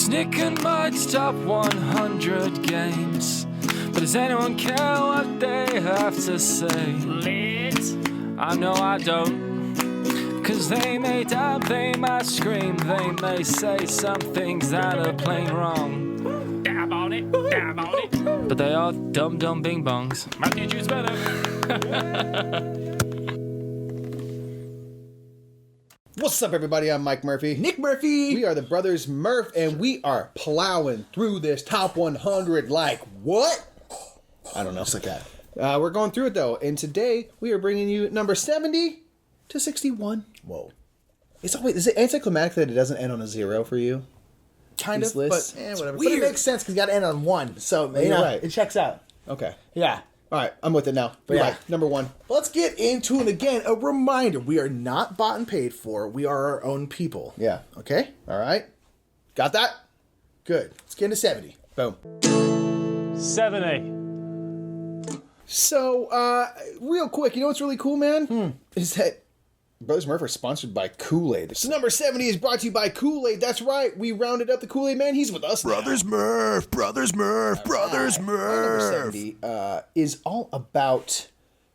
Nick and Mike's top 100 games. But does anyone care what they have to say? Lit. I know I don't. Cause they may dab, they might scream, they may say some things that are plain wrong. Dab on it, dab on it. But they are dumb bing bongs. My teacher's better. What's up, everybody? I'm Mike Murphy. Nick Murphy. We are the brothers Murph, and we are plowing through this top 100 like what? I don't know. Just like that. We're going through it, though, and today we are bringing you number 70 to 61. Whoa. Is it anticlimactic that it doesn't end on a 0 for you? Kind These of, lists? but whatever. Weird. But it makes sense because you got to end on 1. So, You're right. it checks out. Okay. Yeah. All right, I'm with it now. You're right. Number 1. Let's get into it again. A reminder, we are not bought and paid for. We are our own people. Yeah. Okay? All right. Got that? Good. Let's get into 70. Boom. 70. So, real quick, you know what's really cool, man? Is that Brothers Murph are sponsored by Kool-Aid. So number 70 is brought to you by Kool-Aid. That's right. We rounded up the Kool-Aid man. He's with us now. Brothers Murph. Brothers Murph. Brothers Number Murph. 70 is all about,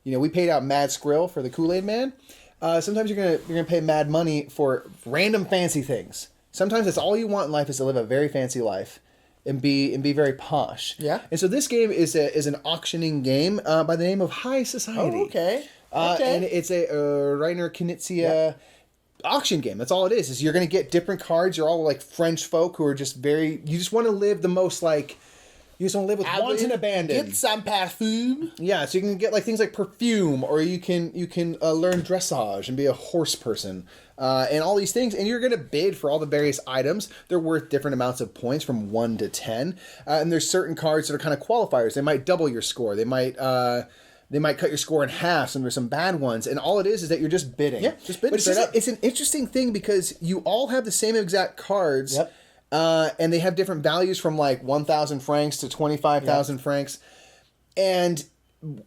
we paid out mad skrill for the Kool-Aid man. Sometimes you're gonna pay mad money for random fancy things. Sometimes that's all you want in life is to live a very fancy life and be very posh. Yeah. And so this game is an auctioning game by the name of High Society. Oh, okay. And it's a Reiner Knizia auction game. That's all it is you're going to get different cards. You're all like French folk who are just you just want to live the most you just want to live with wants and abandon. Get some parfum. Yeah, so you can get like things like perfume, or you can learn dressage and be a horse person, and all these things. And you're going to bid for all the various items. They're worth different amounts of points from 1 to 10. And there's certain cards that are kind of qualifiers. They might double your score. They might cut your score in half, and there's some bad ones. And all it is that you're just bidding. Yeah, just bidding. But it's an interesting thing because you all have the same exact cards. Yep. And they have different values from like 1,000 francs to 25,000 francs. And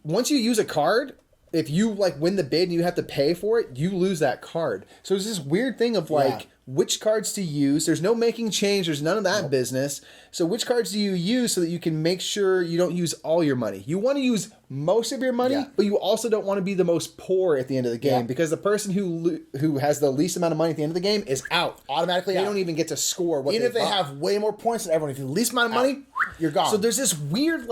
once you use a card, if you like win the bid and you have to pay for it, you lose that card. So there's this weird thing of which cards to use. There's no making change. There's none of that business. So which cards do you use so that you can make sure you don't use all your money? You want to use most of your money, but you also don't want to be the most poor at the end of the game because the person who has the least amount of money at the end of the game is out. Automatically They out. don't even get to score what Even if they bought. have way more points than everyone. If you have the least amount of money, you're gone. So there's this weird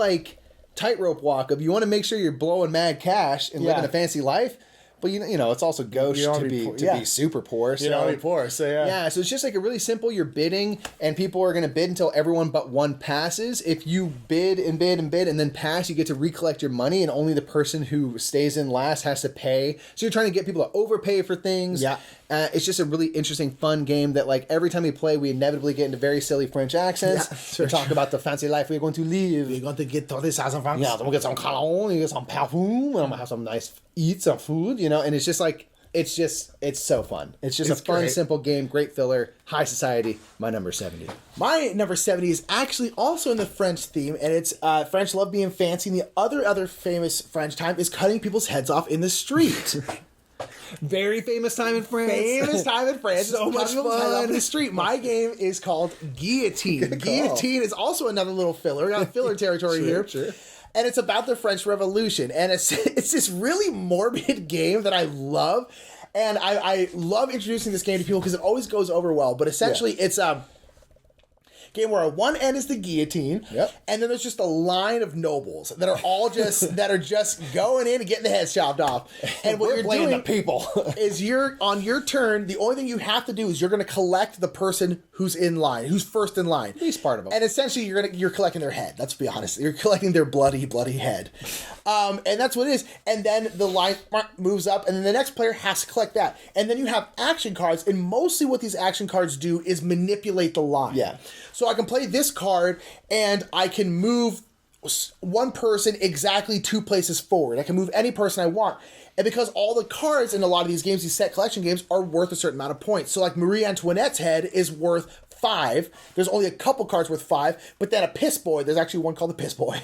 tightrope walk of you want to make sure you're blowing mad cash and living a fancy life, but it's also gauche to be super poor. So you don't want to be poor. So yeah, so it's just like a really simple. You're bidding, and people are going to bid until everyone but one passes. If you bid and bid and bid and then pass, you get to recollect your money, and only the person who stays in last has to pay. So you're trying to get people to overpay for things. Yeah. It's just a really interesting, fun game that, every time we play, we inevitably get into very silly French accents. We talk about the fancy life we're going to live. We're going to get 30,000 francs. Yeah, then we'll get some cologne, you get some perfume, and I'm gonna have some nice some food, and it's just it's so fun. It's just a fun, great. simple game, great filler, high society. My number 70. My number 70 is actually also in the French theme, and it's French love being fancy, and the other famous French time is cutting people's heads off in the street. Very famous time in France. Famous time in France. So much fun. In the street. My game is called Guillotine. Good call. Guillotine is also another little filler. We got filler territory here. Sure. And it's about the French Revolution. And it's this really morbid game that I love. And I love introducing this game to people because it always goes over well. But essentially, it's a game where at one end is the guillotine, and then there's just a line of nobles that are all just going in and getting the heads chopped off. And what you're doing, the people, is you're on your turn. The only thing you have to do is you're going to collect the person who's in line, who's first in line. At least part of them. And essentially, you're collecting their head. Let's be honest. You're collecting their bloody head. And that's what it is. And then the line moves up, and then the next player has to collect that. And then you have action cards, and mostly what these action cards do is manipulate the line. Yeah. So I can play this card, and I can move one person exactly 2 places forward. I can move any person I want. And because all the cards in a lot of these games, these set collection games, are worth a certain amount of points. So like Marie Antoinette's head is worth 5. There's only a couple cards worth 5, but then a piss boy, there's actually one called the piss boy.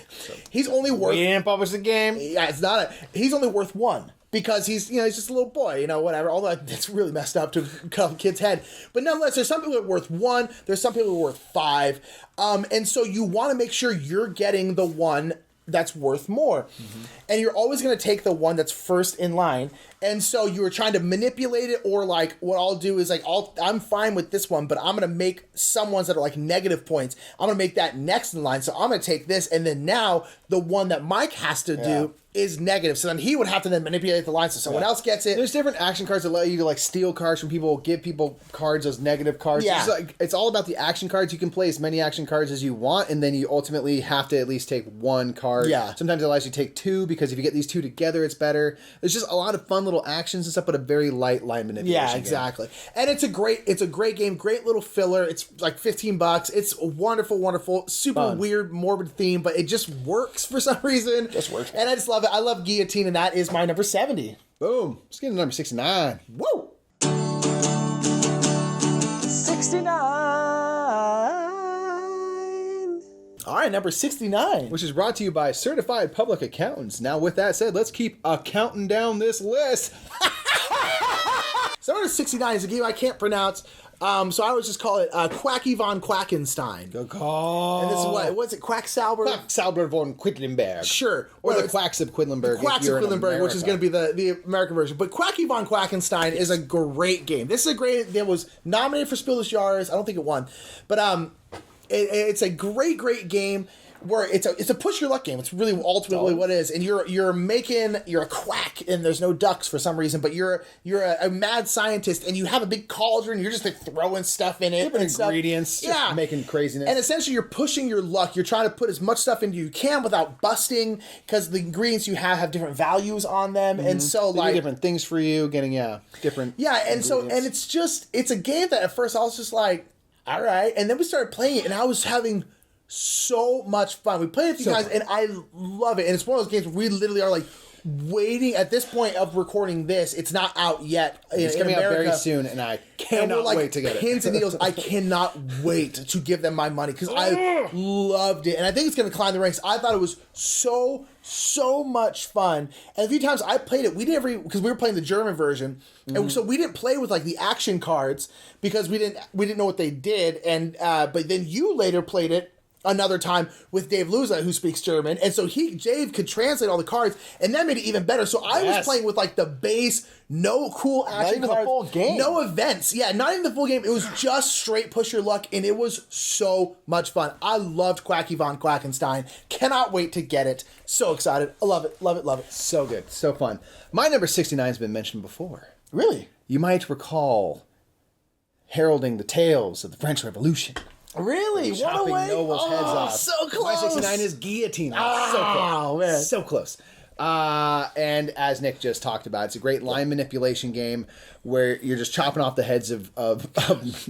He's only worth... We didn't publish the game. Yeah, it's not he's only worth 1. because he's just a little boy, whatever. Although that's really messed up to cut a kid's head. But nonetheless, there's some people that are worth 1. There's some people that are worth 5. And so you want to make sure you're getting the one that's worth more. Mm-hmm. And you're always going to take the one that's first in line. And so you were trying to manipulate it, or like what I'll do is like I'm fine with this one, but I'm going to make some ones that are like negative points. I'm going to make that next in line. So I'm going to take this, and then now the one that Mike has to do is negative. So then he would have to then manipulate the line so someone else gets it. There's different action cards that let you to like steal cards from people, give people cards as negative cards. Yeah. It's all about the action cards. You can play as many action cards as you want, and then you ultimately have to at least take 1 card. Yeah. Sometimes it allows you to take 2, because if you get these 2 together, it's better. There's just a lot of fun little actions and stuff, but a very light line manipulation. Yeah, exactly. And it's a great game, great little filler. It's like $15. It's a wonderful, super Fun. weird, morbid theme, but it just works for some reason. Just works. And I just love it. I love Guillotine, and that is my number 70. Boom. Let's get to number 69. Woo! 69. All right, number 69. Which is brought to you by Certified Public Accountants. Now, with that said, let's keep counting down this list. So number 69 is a game I can't pronounce, so I always just call it Quacky von Quackenstein. Good call. And this is what's it, Quacksalber? Quacksalber von Quedlinburg. Sure. Or Well, the Quacks of Quedlinburg. Quacks of Quedlinburg, which is going to be the American version. But Quacky von Quackenstein is a great game. This is a great... It was nominated for Spiel des Jahres. I don't think it won. But it's a great game where it's a push your luck game. It's really ultimately what it is. And you're a quack, and there's no ducks for some reason, but you're a mad scientist, and you have a big cauldron. You're just like throwing stuff in it, Different ingredients, just making craziness. And essentially, you're pushing your luck. You're trying to put as much stuff into you can without busting, because the ingredients you have different values on them, and so They do different things for you, getting different. Yeah, and so it's a game that at first I was just like, all right, and then we started playing it, and I was having so much fun. We played it with you guys, and I love it. And it's one of those games where we literally are like waiting at this point of recording this. It's not out yet. It's coming out very soon, and I cannot wait to get it. Pins and needles. I cannot wait to give them my money, because I loved it, and I think it's going to climb the ranks. I thought it was so much fun. And a few times I played it, because we were playing the German version, and so we didn't play with like the action cards because we didn't know what they did. And but then you later played it another time with Dave Luza, who speaks German, and so Dave could translate all the cards, and that made it even better. So I was playing with like the base, no cool action cards, the full game, no events, not even the full game. It was just straight push your luck, and it was so much fun. I loved Quacky von Quackenstein. Cannot wait to get it. So excited. I love it. So good, so fun. My number 69 has been mentioned before. Really? You might recall heralding the tales of the French Revolution. Really? Chopping nobles' heads off. So close. My 69 is Guillotine. Oh, man. So close. And as Nick just talked about, it's a great line manipulation game where you're just chopping off the heads of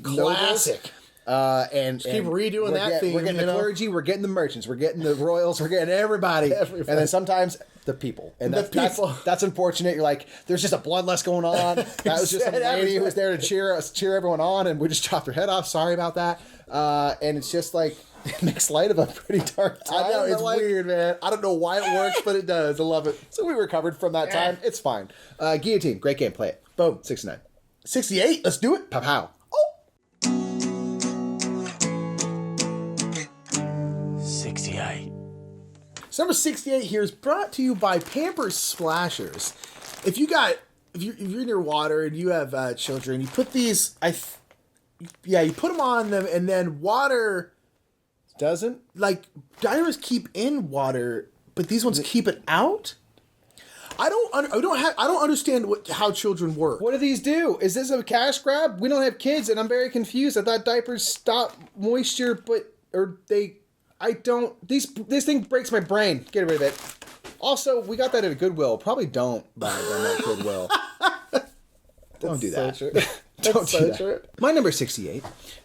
Classic. And keep redoing that theme. We're getting the clergy, we're getting the merchants, we're getting the royals, we're getting everybody. And then sometimes the people. And that's unfortunate. You're like, there's just a bloodlust going on. That was just some lady who was there to cheer everyone on, and we just chopped her head off. Sorry about that. And it's just like, it makes light of a pretty dark time. I know, it's weird, man. I don't know why it works, but it does. I love it. So we recovered from that time. It's fine. Guillotine, great game. Play it. Boom. 69. 68. Let's do it. Pow pow. 68. So number 68 here is brought to you by Pampers Splashers. If you're near water and you have children, you put these, you put them on them, and then water Doesn't? like diapers keep in water, but these ones keep it out. I don't understand how children work. What do these do? Is this a cash grab? We don't have kids, and I'm very confused. I thought diapers stop moisture, this thing breaks my brain. Get rid of it. Also, we got that at a Goodwill. Probably don't buy them at Goodwill. Don't do that. So true. Don't do that. True. My number 68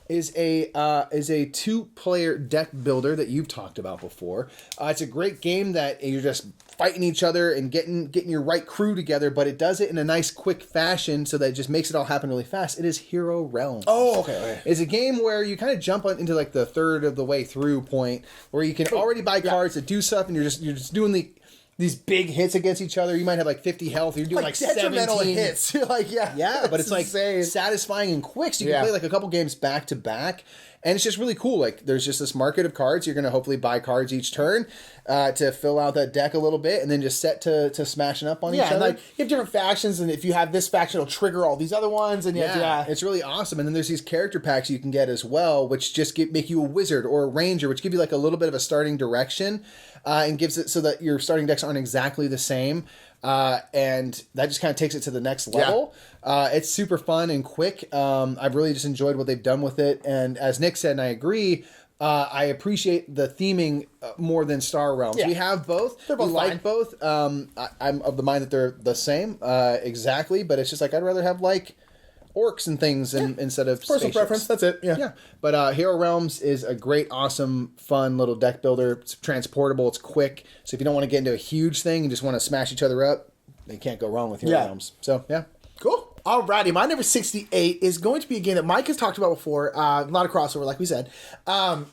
is a 2-player deck builder that you've talked about before. It's a great game that you're just fighting each other and getting your right crew together, but it does it in a nice, quick fashion so that it just makes it all happen really fast. It is Hero Realms. Oh, okay. It's a game where you kind of jump into like the third of the way through point where you can already buy cards that do stuff, and you're just doing these big hits against each other. You might have like 50 health. You're doing like detrimental 17 hits. Like, yeah, but it's like insane. satisfying and quick. So you can play like a couple games back to back. And it's just really cool. Like, there's just this market of cards. You're going to hopefully buy cards each turn to fill out that deck a little bit, and then just set to smashing up on each other. And like, you have different factions, and if you have this faction, it'll trigger all these other ones. And it's really awesome. And then there's these character packs you can get as well, which just make you a wizard or a ranger, which give you like a little bit of a starting direction, and gives it so that your starting decks aren't exactly the same. And that just kind of takes it to the next level. It's super fun and quick. I've really just enjoyed what they've done with it. And as Nick said, and I agree, I appreciate the theming more than Star Realms. We have both. They're both like both. I'm of the mind that they're the same exactly, but it's just like I'd rather have like orcs and things instead of personal spaceships. preference. That's it. Yeah. But Hero Realms is a great, awesome, fun little deck builder. It's transportable. It's quick. So if you don't want to get into a huge thing and just want to smash each other up, you can't go wrong with Hero Realms. So yeah. Cool. Alrighty, my number 68 is going to be a game that Mike has talked about before. Not a crossover, like we said. And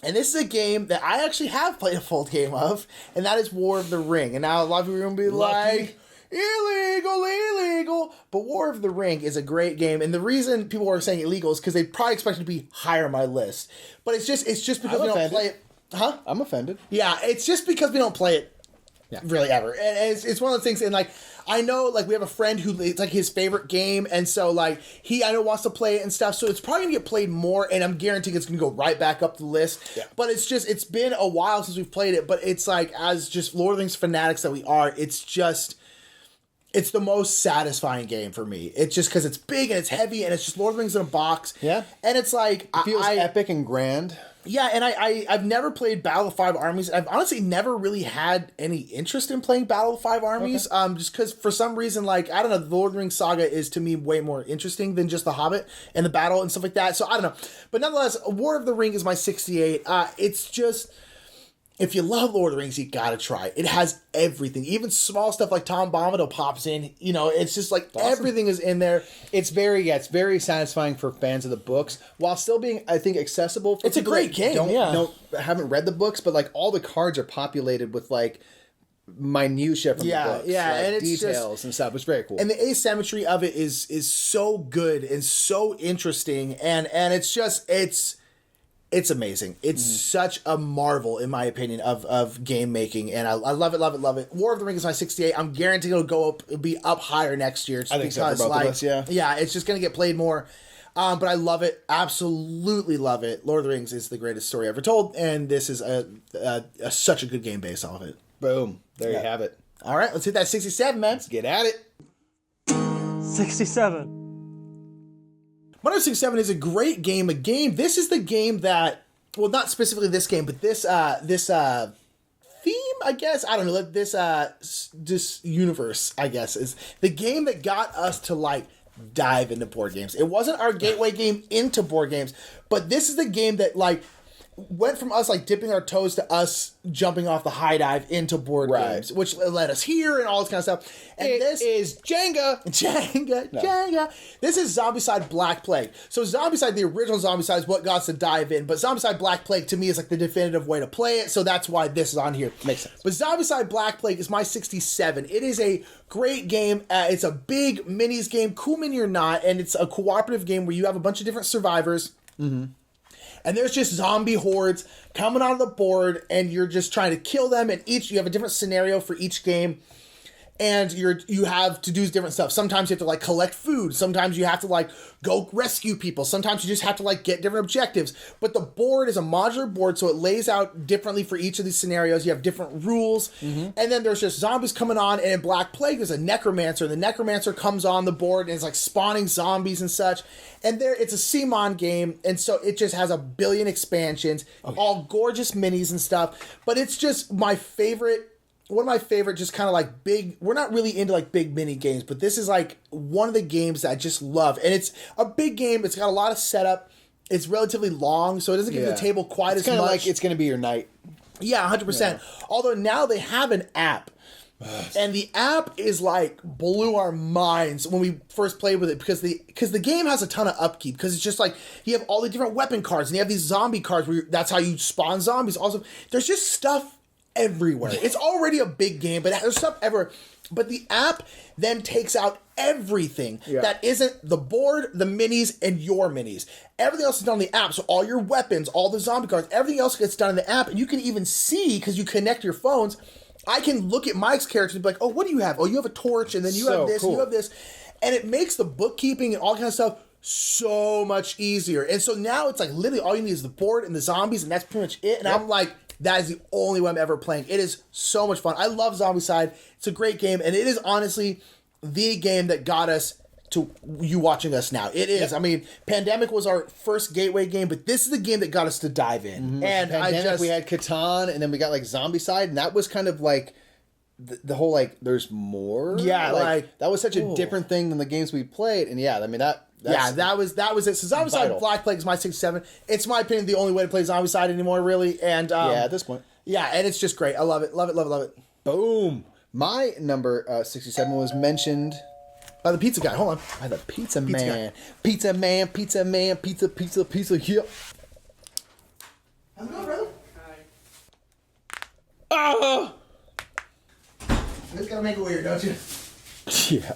this is a game that I actually have played a full game of, and that is War of the Ring. And now a lot of people are going to be like, illegal. But War of the Ring is a great game, and the reason people are saying illegal is because they probably expect it to be higher on my list. But it's just because we don't play it. Huh? I'm offended. Yeah, it's just because we don't play it really ever. And it's one of those things, and like, I know, like, we have a friend who it's like his favorite game, and so like I know wants to play it and stuff, so it's probably gonna get played more, and I'm guaranteeing it's gonna go right back up the list. But it's been a while since we've played it, but it's like, as just Lord of the Rings fanatics that we are, it's the most satisfying game for me. It's just because it's big and it's heavy and it's just Lord of the Rings in a box. Yeah. And it's like, it feels epic and grand. Yeah, and I've never played Battle of Five Armies. I've honestly never really had any interest in playing Battle of Five Armies. Just because for some reason, like, I don't know, the Lord of the Rings saga is to me way more interesting than just the Hobbit and the battle and stuff like that. So I don't know. But nonetheless, War of the Ring is my 68. It's just, if you love Lord of the Rings, you gotta try it. It has everything. Even small stuff like Tom Bombadil pops in. You know, it's just like everything is in there. It's very satisfying for fans of the books, while still being, I think, accessible for It's a great game. Haven't read the books, but like all the cards are populated with like minutia from the books. Like, and it's details and stuff. It's very cool. And the asymmetry of it is so good and so interesting, and it's amazing. It's such a marvel, in my opinion, of game making, and I love it. War of the Ring is my 68. I'm guaranteed it'll go up, be up higher next year. I think so for both of us, yeah, it's just gonna get played more. But I love it, absolutely love it. Lord of the Rings is the greatest story ever told, and this is such a good game based off of it. Boom, there you have it. All right, let's hit that 67, man. Let's get at it. 67. Mario 67 is a great game. This is the game that, well, not specifically this game, but this theme, I guess. I don't know. This universe, I guess, is the game that got us to like dive into board games. It wasn't our gateway game into board games, but this is the game that like went from us like dipping our toes to us jumping off the high dive into board games, which led us here and all this kind of stuff. And this is Jenga. This is Zombicide Black Plague. So Zombicide, the original Zombicide, is what got us to dive in, but Zombicide Black Plague to me is like the definitive way to play it, so that's why this is on here. Makes sense. But Zombicide Black Plague is my 67. It is a great game. It's a big minis game, cool mini or not, and it's a cooperative game where you have a bunch of different survivors. And there's just zombie hordes coming out of the board, and you're just trying to kill them. And you have a different scenario for each game, and you have to do different stuff. Sometimes you have to like collect food. Sometimes you have to like go rescue people. Sometimes you just have to like get different objectives. But the board is a modular board, so it lays out differently for each of these scenarios. You have different rules, and then there's just zombies coming on. And in Black Plague, there's a necromancer. The necromancer comes on the board and is like spawning zombies and such. And it's a CMON game, and so it just has a billion expansions, all gorgeous minis and stuff. But it's just my favorite. One of my favorite, just kind of like big, we're not really into like big mini games, but this is like one of the games that I just love. And it's a big game. It's got a lot of setup. It's relatively long, so it doesn't give the table quite as much. Like it's going to be your night. Yeah, 100%. Yeah. Although now they have an app. And the app is like blew our minds when we first played with it because the game has a ton of upkeep because it's just like you have all the different weapon cards and you have these zombie cards where that's how you spawn zombies. Also, there's just stuff everywhere. It's already a big game, but there's stuff everywhere. But the app then takes out everything that isn't the board, the minis, and your minis. Everything else is done on the app. So all your weapons, all the zombie cards, everything else gets done in the app. And you can even see, because you connect your phones, I can look at Mike's character and be like, oh, what do you have? Oh, you have a torch, and then you have this, and you have this. And it makes the bookkeeping and all kind of stuff so much easier. And so now it's like literally all you need is the board and the zombies, and that's pretty much it. And I'm like, that is the only way I'm ever playing. It is so much fun. I love Zombicide. It's a great game, and it is honestly the game that got us to you watching us now. It is. I mean, Pandemic was our first gateway game, but this is the game that got us to dive in. And Pandemic, we had Catan, and then we got like Zombicide, and that was kind of like the whole like there's more. Yeah, like that was such a different thing than the games we played, and I mean that was it. So Zombicide Black Plague is my 67. It's my opinion the only way to play Zombicide anymore, really. And at this point, and it's just great. I love it, love it, love it, love it. Boom. My number 67 was mentioned by the pizza guy. Hold on, by the pizza man. Pizza man, pizza man, pizza. Here. How's it going, brother? Ah. You just gotta make it weird, don't you? Yeah.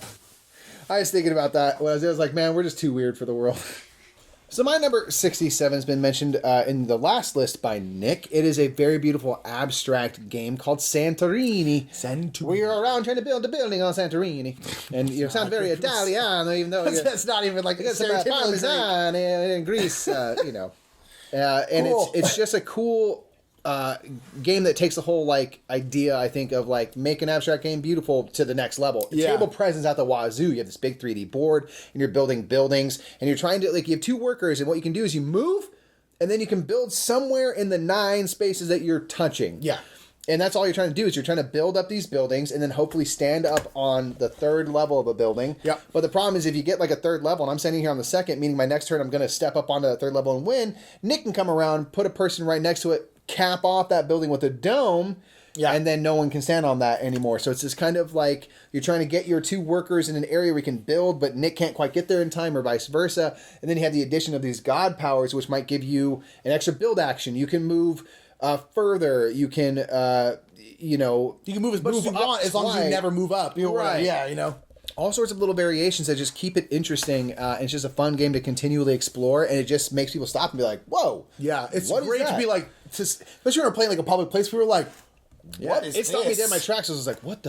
I was thinking about that when I was like, man, we're just too weird for the world. So my number 67 has been mentioned in the last list by Nick. It is a very beautiful abstract game called Santorini. We are around trying to build a building on Santorini. And you sound very Italian, even though... That's not even like... It's Parmesan in Greece, And cool. it's just a cool... game that takes the whole like idea, I think, of like make an abstract game beautiful to the next level. Table presence at the wazoo. You have this big 3D board and you're building buildings and you're trying to like you have two workers and what you can do is you move and then you can build somewhere in the 9 spaces that you're touching. Yeah. And that's all you're trying to do is you're trying to build up these buildings and then hopefully stand up on the 3rd level of a building. Yeah. But the problem is if you get like a 3rd level and I'm standing here on the 2nd, meaning my next turn I'm going to step up onto that 3rd level and win, Nick can come around, put a person right next to it, cap off that building with a dome, and then no one can stand on that anymore. So it's this kind of like you're trying to get your 2 workers in an area where you can build, but Nick can't quite get there in time or vice versa. And then you have the addition of these god powers, which might give you an extra build action. You can move further. You can, you can move as much as you want as long as you never move up. Right. Yeah, all sorts of little variations that just keep it interesting. And it's just a fun game to continually explore, and it just makes people stop and be like, "Whoa!" Yeah, it's great to be like, especially when we're playing like a public place. We were like, "What is this?" It stopped me dead in my tracks. I was like, "What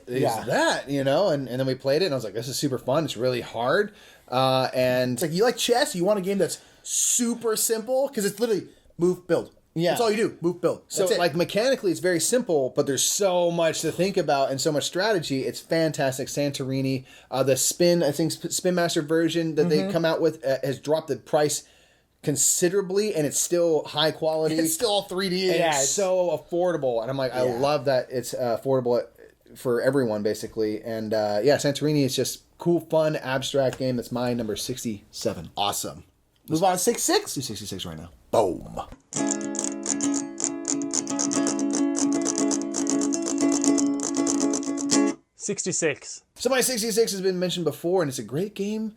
is that?" And then we played it, and I was like, "This is super fun. It's really hard." And it's like you like chess. You want a game that's super simple because it's literally move, build. Yeah. That's all you do. Move, build. So, like, mechanically, it's very simple, but there's so much to think about and so much strategy. It's fantastic. Santorini, the Spin Master version that they come out with has dropped the price considerably, and it's still high quality. It's still all 3D. Yeah, it's so affordable. And I'm like, I love that it's affordable for everyone, basically. And, Santorini is just cool, fun, abstract game. That's my number 67. Awesome. Move on to 66? Do 66 right now. Boom. 66. So my 66 has been mentioned before, and it's a great game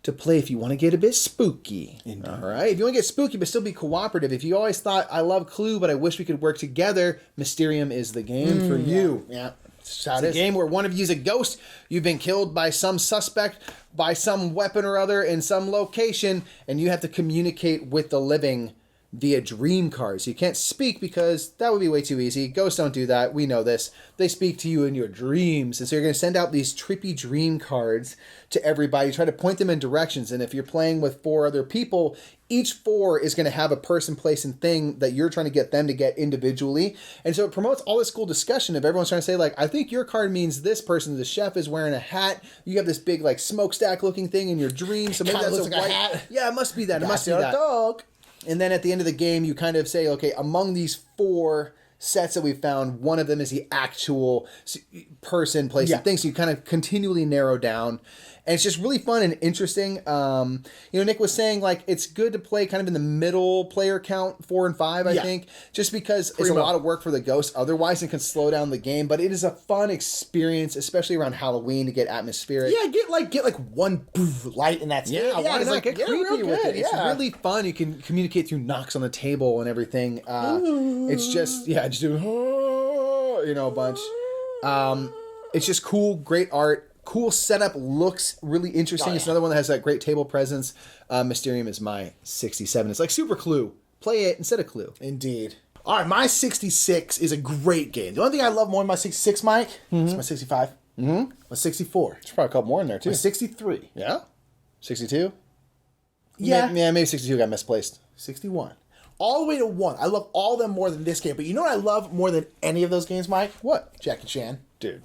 to play if you want to get a bit spooky. All right? If you want to get spooky but still be cooperative, if you always thought, I love Clue, but I wish we could work together, Mysterium is the game for you. Yeah. It's a game where one of you is a ghost, you've been killed by some suspect, by some weapon or other in some location, and you have to communicate with the living via dream cards. You can't speak because that would be way too easy. Ghosts don't do that. We know this. They speak to you in your dreams. And so you're going to send out these trippy dream cards to everybody. Try to point them in directions. And if you're playing with 4 other people, each 4 is going to have a person, place, and thing that you're trying to get them to get individually. And so it promotes all this cool discussion of everyone's trying to say, like, I think your card means this person. The chef is wearing a hat. You have this big, like, smokestack looking thing in your dream. So maybe that's looks like a hat. Yeah, it must be that. It must be your that. dog. And then at the end of the game, you kind of say, okay, among these 4 sets that we found, one of them is the actual person, place, and thing. So you kind of continually narrow down. And it's just really fun and interesting. Nick was saying like it's good to play kind of in the middle player count 4 and 5, I think, just because it's a lot of work for the ghosts otherwise and can slow down the game. But it is a fun experience, especially around Halloween, to get atmospheric. Yeah, get like one light and that's yeah, why not? Get creepy with it. Yeah. It's really fun. You can communicate through knocks on the table and everything. It's just just do a bunch. It's just cool, great art. Cool setup, looks really interesting. It's another one that has that great table presence. Mysterium is my 67. It's like Super Clue. Play it instead of Clue. Indeed. All right, my 66 is a great game. The only thing I love more than my 66, Mike, is my 65. Mm-hmm. My 64. There's probably a couple more in there, too. My 63. Yeah? 62? Yeah. Maybe 62 got misplaced. 61. All the way to 1. I love all of them more than this game. But you know what I love more than any of those games, Mike? What? Jackie Chan. Dude.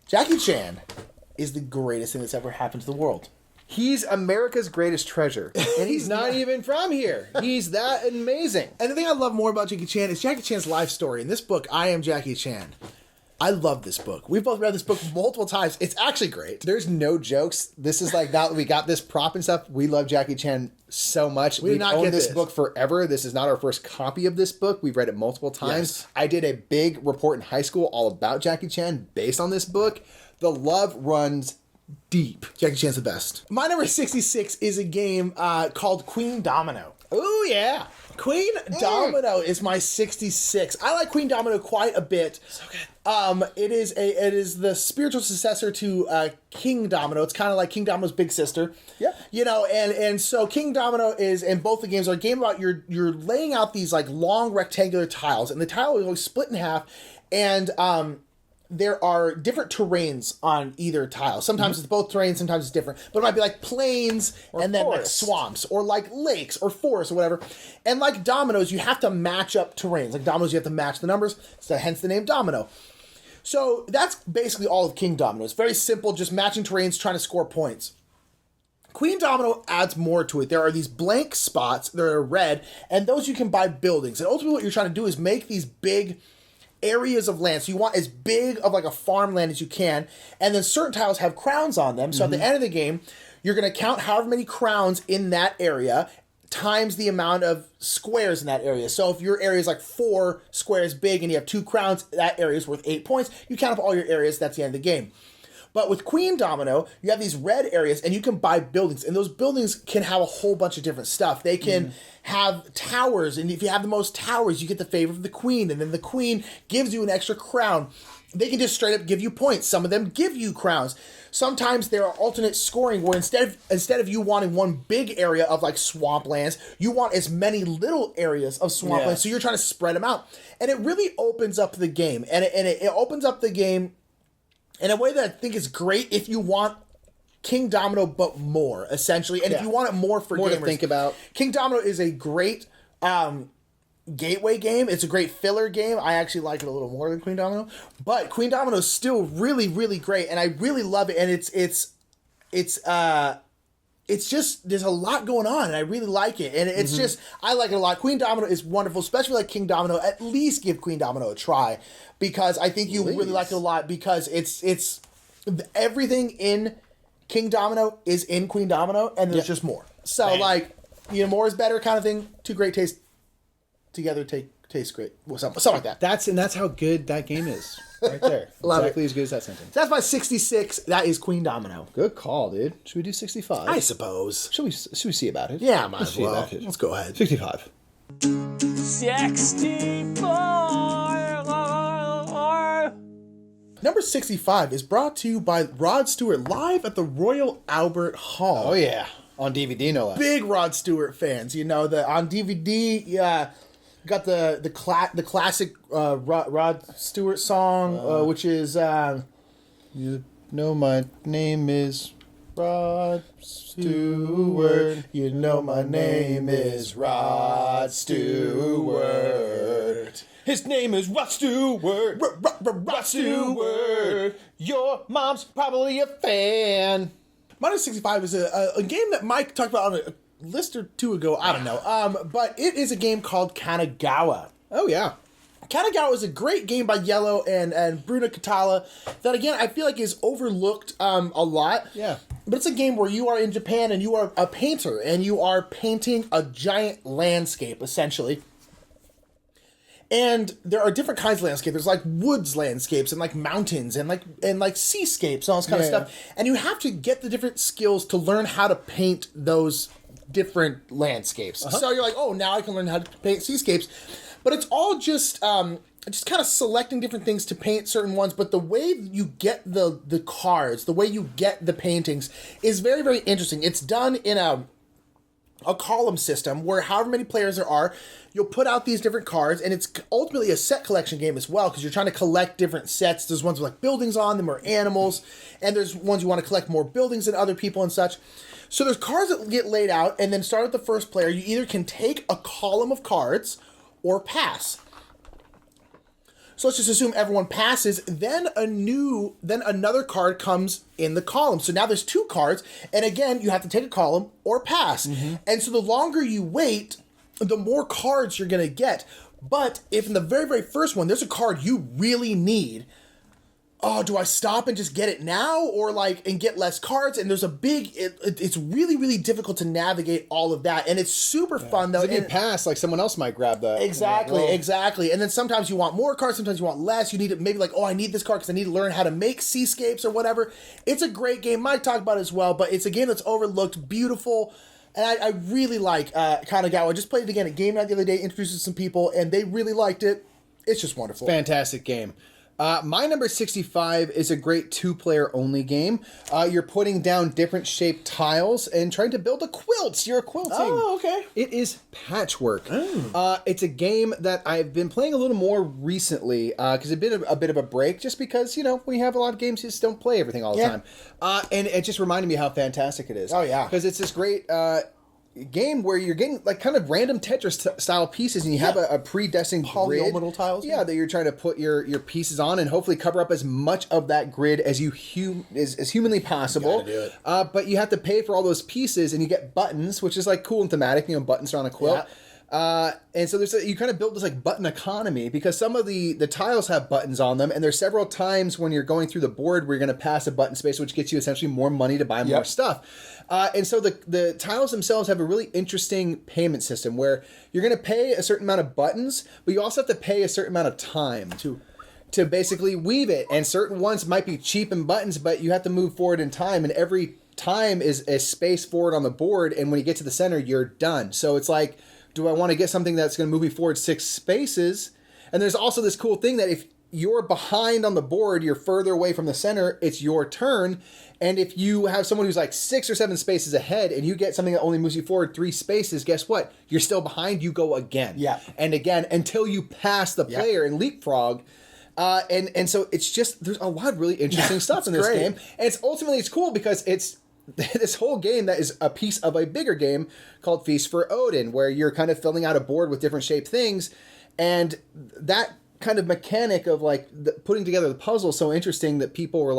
Jackie Chan is the greatest thing that's ever happened to the world. He's America's greatest treasure. And he's not even from here. He's that amazing. And the thing I love more about Jackie Chan is Jackie Chan's life story. In this book, I Am Jackie Chan. I love this book. We've both read this book multiple times. It's actually great. There's no jokes. This is like, now that we got this prop and stuff, we love Jackie Chan so much. We've owned this book forever. This is not our first copy of this book. We've read it multiple times. Yes. I did a big report in high school all about Jackie Chan based on this book. The love runs deep. Jackie Chan's the best. My number 66 is a game called Queen Domino. Oh, yeah. Queen Domino is my 66. I like Queen Domino quite a bit. So good. It is the spiritual successor to King Domino. It's kind of like King Domino's big sister. Yeah. And so King Domino is, and both the games are a game about you're laying out these like long rectangular tiles, and the tile is always split in half, and there are different terrains on either tile. Sometimes it's both terrains, sometimes it's different. But it might be like plains and then like swamps or like lakes or forests or whatever. And like dominoes, you have to match up terrains. Like dominoes, you have to match the numbers. So hence the name Domino. So that's basically all of King Domino. It's very simple, just matching terrains, trying to score points. Queen Domino adds more to it. There are these blank spots that are red, and those you can buy buildings. And ultimately what you're trying to do is make these big areas of land. So you want as big of like a farmland as you can, and then certain tiles have crowns on them. So at the end of the game, you're going to count however many crowns in that area times the amount of squares in that area. So if your area is like 4 squares big and you have 2 crowns, that area is worth 8 points. You count up all your areas, that's the end of the game. But with Queen Domino, you have these red areas and you can buy buildings. And those buildings can have a whole bunch of different stuff. They can have towers. And if you have the most towers, you get the favor of the queen. And then the queen gives you an extra crown. They can just straight up give you points. Some of them give you crowns. Sometimes there are alternate scoring where instead of you wanting one big area of like swamplands, you want as many little areas of swamplands. Yeah. So you're trying to spread them out. And it really opens up the game. And it opens up the game in a way that I think is great if you want King Domino, but more, essentially. And if you want it more for more gamers. to think about. King Domino is a great gateway game. It's a great filler game. I actually like it a little more than Queen Domino. But Queen Domino is still really, really great. And I really love it. And it's just, there's a lot going on, and I really like it. And it's just, I like it a lot. Queen Domino is wonderful, especially like King Domino. At least give Queen Domino a try, because I think you really like it a lot, because it's everything in King Domino is in Queen Domino, and there's just more. So like, more is better kind of thing. Two great tastes together taste great. Well, something like that. That's how good that game is. Right there. Exactly as good as that sentence. That's my 66. That is Queen Domino. Good call, dude. Should we do 65? I suppose. Should we see about it? Yeah, might as well. Let's go ahead. 65. 64. Number 65 is brought to you by Rod Stewart live at the Royal Albert Hall. Oh, yeah. On DVD, no less. Big Rod Stewart fans. On DVD, got the classic Rod Stewart song, which is you know my name is Rod Stewart. You know my name is Rod Stewart. His name is Rod Stewart. Rod Stewart. Your mom's probably a fan. Minus 65 is a game that Mike talked about on a list or two ago. I don't know. But it is a game called Kanagawa. Oh, yeah. Kanagawa is a great game by Yellow and Bruno Catala that, again, I feel like is overlooked a lot. Yeah. But it's a game where you are in Japan and you are a painter and you are painting a giant landscape, essentially. And there are different kinds of landscape. There's like woods landscapes and like mountains and like seascapes and all this kind of stuff. And you have to get the different skills to learn how to paint those different landscapes. So you're like, oh, now I can learn how to paint seascapes. But it's all just kind of selecting different things to paint certain ones. But the way you get the cards, the way you get the paintings is very, very interesting. It's done in a column system where however many players there are, you'll put out these different cards, and it's ultimately a set collection game as well, because you're trying to collect different sets. There's ones with like buildings on them or animals, and there's ones you want to collect more buildings than other people and such. So there's cards that get laid out, and then start with the first player. You either can take a column of cards or pass. So let's just assume everyone passes, then another card comes in the column. So now there's 2 cards, and again, you have to take a column or pass. And so the longer you wait, the more cards you're going to get. But if in the very, very first one, there's a card you really need, oh, do I stop and just get it now or and get less cards? And there's a big, it's really, really difficult to navigate all of that. And it's super fun though. If you pass, like someone else might grab that. Exactly. And then sometimes you want more cards, sometimes you want less. You need to maybe I need this card because I need to learn how to make seascapes or whatever. It's a great game. Mike talked about it as well, but it's a game that's overlooked, beautiful. And I really like Kanagawa. I just played it again at Game Night the other day, introduced it to some people, and they really liked it. It's just wonderful. Fantastic game. My number 65 is a great 2-player only game. You're putting down different shaped tiles and trying to build a quilt. You're quilting. Oh, okay. It is Patchwork. It's a game that I've been playing a little more recently because it's been a bit of a break just because, when you have a lot of games, you just don't play everything all the time. And it just reminded me how fantastic it is. Oh, yeah. Because it's this great game where you're getting kind of random Tetris style pieces and you have a predestined polynomial grid, tiles. Yeah, that you're trying to put your pieces on and hopefully cover up as much of that grid as you as humanly possible. You gotta do it. But you have to pay for all those pieces and you get buttons, which is cool and thematic, buttons are on a quilt. And so you kind of build this button economy because some of the tiles have buttons on them, and there's several times when you're going through the board where you're going to pass a button space, which gets you essentially more money to buy more stuff. And so the tiles themselves have a really interesting payment system where you're going to pay a certain amount of buttons, but you also have to pay a certain amount of time to basically weave it. And certain ones might be cheap in buttons, but you have to move forward in time, and every time is a space forward on the board, and when you get to the center, you're done. So it's do I want to get something that's going to move me forward 6 spaces? And there's also this cool thing that if you're behind on the board, you're further away from the center, it's your turn. And if you have someone who's 6 or 7 spaces ahead and you get something that only moves you forward 3 spaces, guess what? You're still behind, you go again. Yeah. And again, until you pass the player and leapfrog. And so it's just, there's a lot of really interesting stuff in this game. And it's cool because it's this whole game that is a piece of a bigger game called Feast for Odin, where you're kind of filling out a board with different shaped things. And that kind of mechanic of putting together the puzzle is so interesting that people were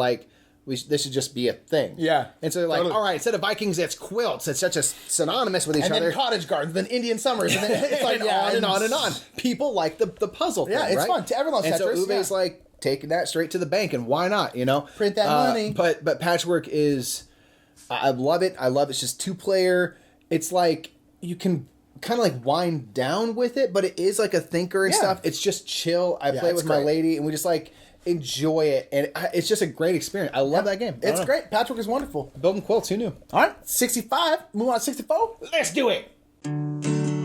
this should just be a thing. Yeah. And so they're all right, instead of Vikings, it's quilts. It's such a synonymous with each other. And then cottage gardens, then Indian summers, and then it's on and on and on. People like the puzzle thing, yeah, it's right? fun. Everyone loves Tetris. And so Uwe's taking that straight to the bank, and why not, Print that money. But Patchwork is... I love it. It's just 2-player. It's you can kind of wind down with it, but it is a thinker and stuff. It's just chill. I play with my lady, and we just enjoy it, and it's just a great experience. I love that game. It's great. Patchwork is wonderful. Building quilts, who knew? All right, 65. Move on to 64. Let's do it.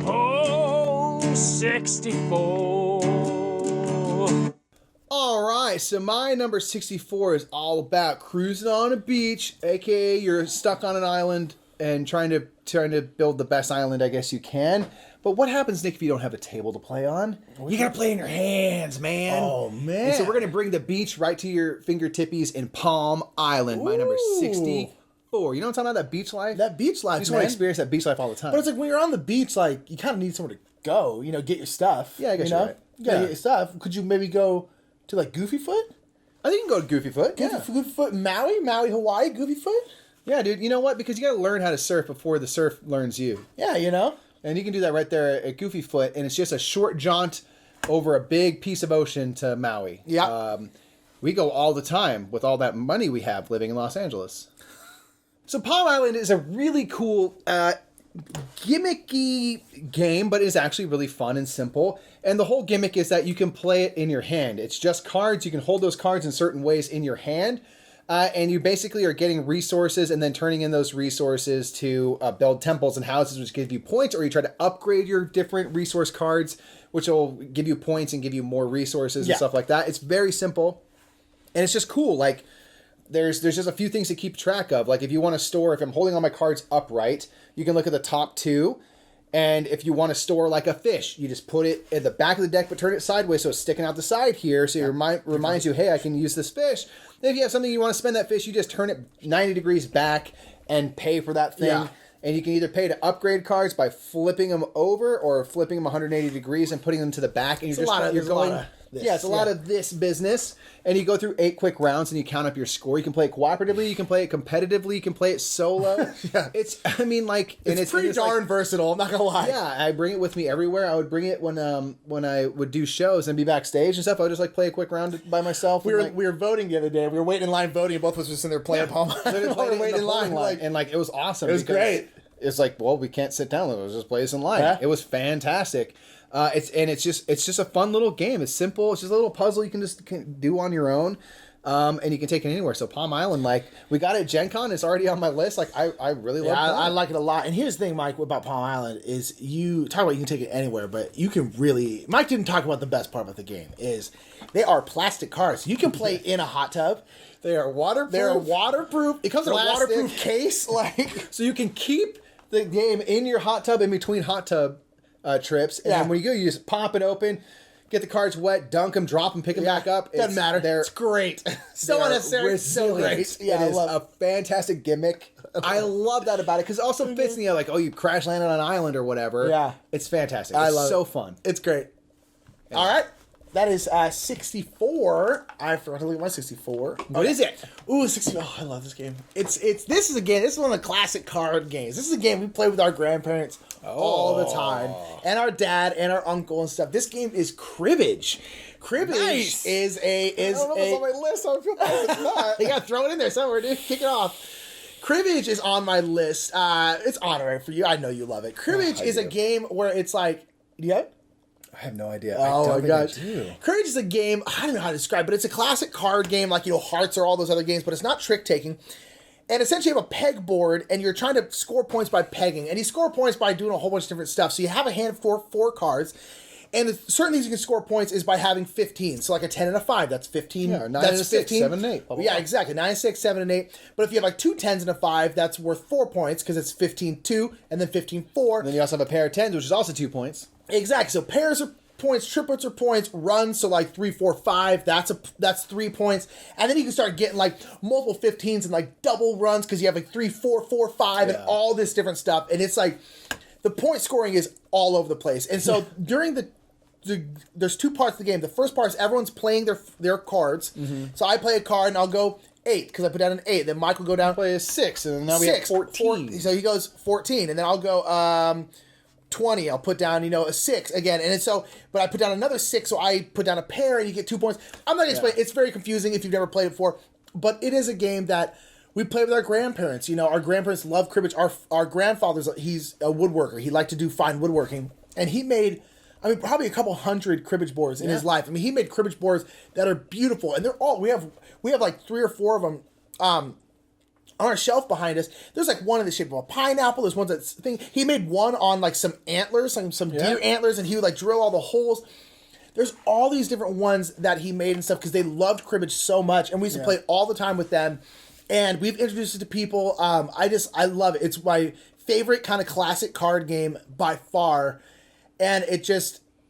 Oh, 64. All right, so my number 64 is all about cruising on a beach, aka you're stuck on an island and trying to build the best island I guess you can. But what happens, Nick, if you don't have a table to play on? You gotta play in your hands, man. Oh, man. And so we're gonna bring the beach right to your fingertippies in Palm Island, my number 64. You know what I'm talking about? That beach life? That beach life, You just want to experience that beach life all the time. But it's when you're on the beach, you kind of need somewhere to go, get your stuff. Yeah, I guess you're right. You gotta get your stuff. Could you maybe go to Goofy Foot? I think you can go to Goofy Foot. Goofy Foot, Maui, Hawaii, Goofy Foot? Yeah, dude. You know what? Because you got to learn how to surf before the surf learns you. Yeah, And you can do that right there at Goofy Foot, and it's just a short jaunt over a big piece of ocean to Maui. Yeah. We go all the time with all that money we have living in Los Angeles. So Palm Island is a really cool, gimmicky game, but it's actually really fun and simple. And the whole gimmick is that you can play it in your hand. It's just cards. You can hold those cards in certain ways in your hand. And you basically are getting resources and then turning in those resources to build temples and houses, which give you points, or you try to upgrade your different resource cards, which will give you points and give you more resources and stuff like that. It's very simple. And it's just cool. Like, there's just a few things to keep track of. Like, if you want to store, if I'm holding all my cards upright, you can look at the top two. And if you want to store, like, a fish, you just put it at the back of the deck, but turn it sideways so it's sticking out the side here. So it reminds you, hey, I can use this fish. Then if you have something you want to spend that fish, you just turn it 90 degrees back and pay for that thing. Yeah. And you can either pay to upgrade cards by flipping them over or flipping them 180 degrees and putting them to the back. And It's a lot of this. Yeah, it's a lot of this business. And you go through 8 quick rounds and you count up your score. You can play it cooperatively, you can play it competitively, you can play it solo. It's Pretty darn versatile, I'm not gonna lie. Yeah, I bring it with me everywhere. I would bring it when I would do shows and be backstage and stuff. I would just like play a quick round by myself. We were voting the other day. We were waiting in line voting, and both of us were sitting there playing Palm Island. We were waiting in line. And like it was awesome. It was great. It's like, well, we can't sit down. Let's just play this in line. Yeah. It was fantastic. It's just a fun little game. It's simple. It's just a little puzzle you can do on your own. And you can take it anywhere. So Palm Island, like, we got it at Gen Con. It's already on my list. Like, I really love it. I like it a lot. And here's the thing, Mike, about Palm Island is you talk about you can take it anywhere, but you can really... Mike didn't talk about the best part about the game is they are plastic cards. You can play in a hot tub. They are waterproof. It comes in a waterproof case. Like, so you can keep the game in your hot tub in between hot tub trips. And then when you go, you just pop it open, get the cards wet, dunk them, drop them, pick them back up. Doesn't matter. It's great. So unnecessary. So great. Yeah, it is a fantastic gimmick. I love that about it because it also fits in the like, oh, you crash landed on an island or whatever. Yeah, it's fantastic. It's so fun. It's great. Yeah. All right. That is 64. I forgot to look at my 64. What is it? Ooh, 64. Oh, I love this game. This is one of the classic card games. This is a game we play with our grandparents all the time. And our dad and our uncle and stuff. This game is cribbage. Cribbage is I don't know if it's on my list. I feel like it's not. You gotta throw it in there somewhere, dude. Kick it off. Cribbage is on my list. It's honorary for you. I know you love it. Cribbage is a game where it's like, yeah. I have no idea. Oh my gosh. Cribbage is a game, I don't know how to describe it, but it's a classic card game like, Hearts or all those other games, but it's not trick taking. And essentially you have a peg board and you're trying to score points by pegging. And you score points by doing a whole bunch of different stuff. So you have a hand for 4 cards. And certain things you can score points is by having 15. So like a 10 and a 5, that's 15. Yeah, 9 that's and a 6, 7 and 8. Blah, blah, blah. Yeah, exactly. 9, 6, 7, and 8. But if you have like 2 10s and a 5, that's worth 4 points because it's 15-2 and then 15-4. And then you also have a pair of 10s, which is also 2 points. Exactly. So pairs are points, triplets are points, runs, so like 3, 4, 5, that's 3 points. And then you can start getting like multiple 15s and like double runs because you have like 3, 4, 4, 5 and all this different stuff. And it's like the point scoring is all over the place. And so during there's 2 parts of the game. The first part is everyone's playing their cards. Mm-hmm. So I play a card and I'll go 8 because I put down an 8. Then Mike will go down, play a 6, and then now we have 14. So he goes 14, and then I'll go 20. I'll put down a 6 again, and but I put down another 6, so I put down a pair, and you get 2 points. I'm not gonna explain. It's very confusing if you've never played it before, but it is a game that we play with our grandparents. Our grandparents love cribbage. Our grandfather's he's a woodworker. He liked to do fine woodworking, and he made. Probably a couple hundred cribbage boards in his life. He made cribbage boards that are beautiful, and they're all we have like 3 or 4 of them on our shelf behind us. There's like one in the shape of a pineapple. There's one that's thing. He made one on like some antlers, some deer antlers, and he would like drill all the holes. There's all these different ones that he made and stuff because they loved cribbage so much, and we used to play it all the time with them. And we've introduced it to people. I love it. It's my favorite kind of classic card game by far. And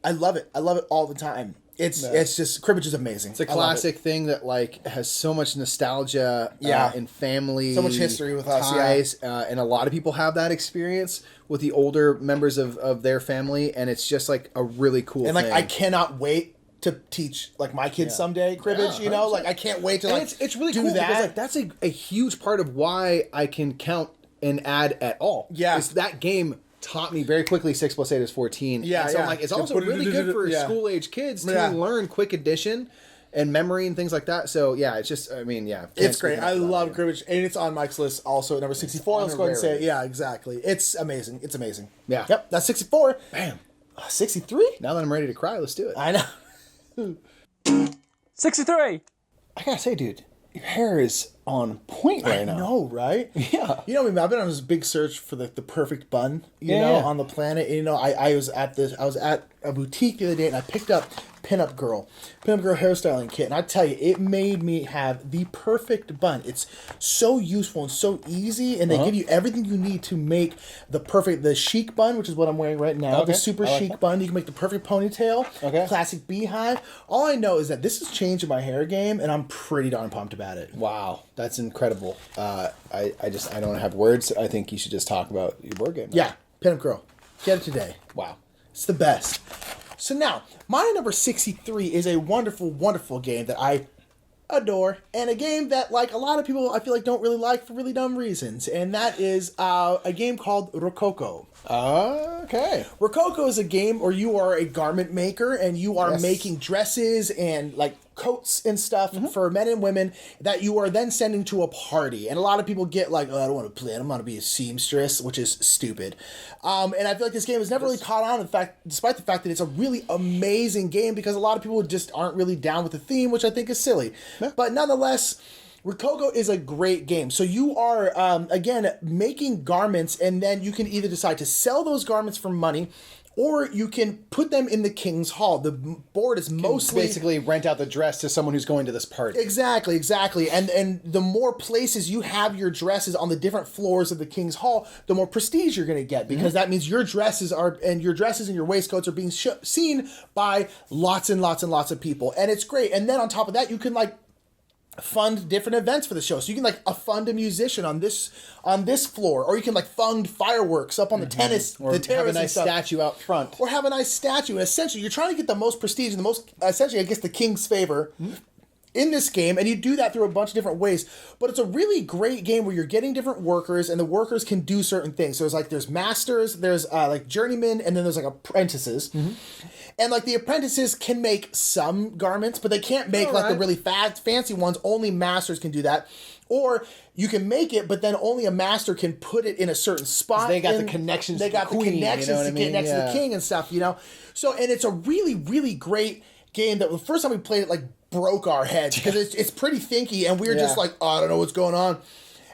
I love it. I love it all the time. It's just, cribbage is amazing. It's a classic thing that like has so much nostalgia and family. So much history with ties, and a lot of people have that experience with the older members of their family, and it's just like a really cool thing. And like, I cannot wait to teach like my kids someday cribbage, like I can't wait to like it's really do cool that. Because like that's a huge part of why I can count and add at all. Yeah. It's that game taught me very quickly 6 + 8 is 14. Yeah, and so yeah. I'm like, it's also really good for school-age kids to learn quick addition and memory and things like that. So, yeah, it's just, I mean, yeah. It's great. I love cribbage, and it's on Mike's list also at number 64. Let's go ahead and say it. Yeah, exactly. It's amazing. It's amazing. Yeah. Yep, that's 64. Bam. 63? Now that I'm ready to cry, let's do it. I know. 63. I gotta say, dude, your hair is on point right now. I know, right? Yeah. You know, I mean, I've been on this big search for the perfect bun, you know, on the planet. And, you know, I was at a boutique the other day, and I picked up pinup girl hairstyling kit, and I tell you, it made me have the perfect bun. It's so useful and so easy, and they give you everything you need to make the chic bun, which is what I'm wearing right now. Okay. The super chic bun. You can make the perfect ponytail. Okay. Classic beehive. All I know is that this is changing my hair game, and I'm pretty darn pumped about it. Wow, that's incredible. I don't have words. I think you should just talk about your board game. Yeah, pinup girl, get it today. Wow. It's the best. So now, my number 63 is a wonderful, wonderful game that I adore, and a game that, like, a lot of people, I feel like, don't really like for really dumb reasons, and that is a game called Rococo. Okay. Rococo is a game where you are a garment maker, and you are making dresses and, like, coats and stuff for men and women that you are then sending to a party. And a lot of people get like, oh, I don't want to play it. I'm going to be a seamstress, which is stupid. And I feel like this game has never really caught on, in fact, despite the fact that it's a really amazing game, because a lot of people just aren't really down with the theme, which I think is silly. Yeah. But nonetheless, Rococo is a great game. So you are, again, making garments, and then you can either decide to sell those garments for money, or you can put them in the King's Hall. The board is mostly... basically rent out the dress to someone who's going to this party. Exactly. And the more places you have your dresses on the different floors of the King's Hall, the more prestige you're going to get, because that means your dresses and your waistcoats are being seen by lots and lots and lots of people. And it's great. And then on top of that, you can, like, fund different events for the show. So you can, like, fund a musician on this floor, or you can, like, fund fireworks up on the terrace, have a nice statue out front, or have a nice statue. And essentially, you're trying to get the most prestige and the most, essentially, I guess, the king's favor in this game, and you do that through a bunch of different ways. But it's a really great game where you're getting different workers, and the workers can do certain things. So there's masters, there's like journeymen, and then there's like apprentices. And, like, the apprentices can make some garments, but they can't make, the really fancy ones. Only masters can do that. Or you can make it, but then only a master can put it in a certain spot. They got the connections to the queen, to get next to the king and stuff, you know? So, and it's a really, really great game that the first time we played it, like, broke our heads, because it's pretty thinky, and we were just like, oh, I don't know what's going on.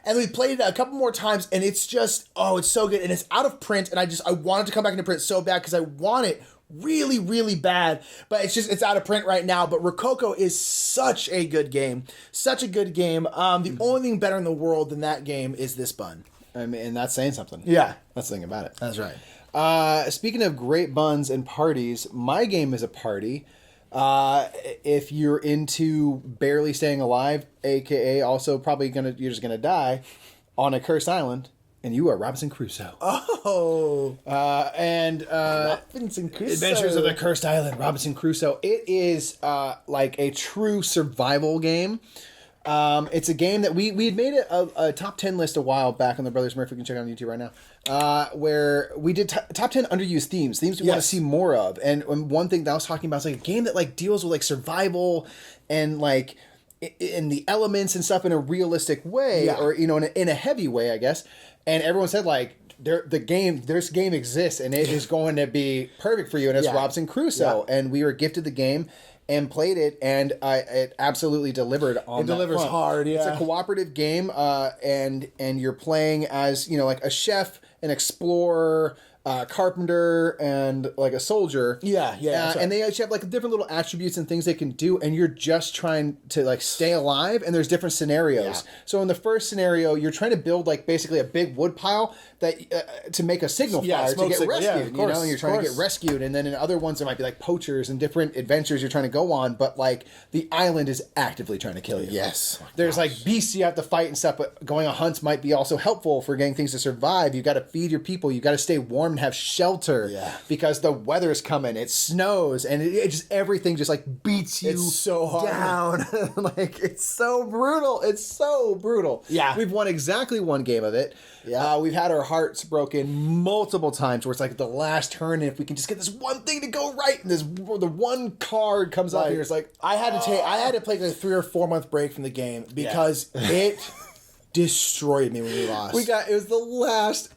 And we played it a couple more times, and it's just, it's so good. And it's out of print, and I wanted to come back into print so bad, because I want it really, really bad, but it's out of print right now. But Rococo is such a good game. Such a good game. The only thing better in the world than that game is this bun. I mean, and that's saying something. Yeah. That's the thing about it. That's right. Speaking of great buns and parties, my game is a party. If you're into barely staying alive, aka also probably you're just gonna die on a cursed island, and you are Robinson Crusoe. Oh. Robinson Crusoe. Adventures of the Cursed Island, Robinson Crusoe. It is like a true survival game. It's a game that we had made a top 10 list a while back on the Brothers Murph. You can check it on YouTube right now. Where we did top 10 underused themes we want to see more of. And one thing that I was talking about is like a game that like deals with like survival and like in the elements and stuff in a realistic way, or in a heavy way, I guess. And everyone said like this game exists and it is going to be perfect for you, and it's Robinson Crusoe. And we were gifted the game and played it, and it absolutely delivered on that. It delivers front. hard, yeah. It's a cooperative game, and you're playing as, like a chef, an explorer, carpenter, and like a soldier. Yeah. And they each have like different little attributes and things they can do, and you're just trying to like stay alive, and there's different scenarios. Yeah. So in the first scenario, you're trying to build like basically a big wood pile that to make a signal fire to get rescued. Yeah, and you're trying to get rescued, and then in other ones there might be like poachers and different adventures you're trying to go on, but like the island is actively trying to kill you. Yes. There's like beasts you have to fight and stuff, but going on hunts might be also helpful for getting things to survive. You got to feed your people. You got to stay warm and have shelter because the weather's coming. It snows, and it just everything just like beats you so hard down. Like it's so brutal. It's so brutal. Yeah, we've won exactly one game of it. Yeah, we've had our hearts broken multiple times where it's like the last turn, and if we can just get this one thing to go right, and the one card comes up here, it's like I had to take a 3 or 4 month break from the game because it destroyed me when we lost. It was the last.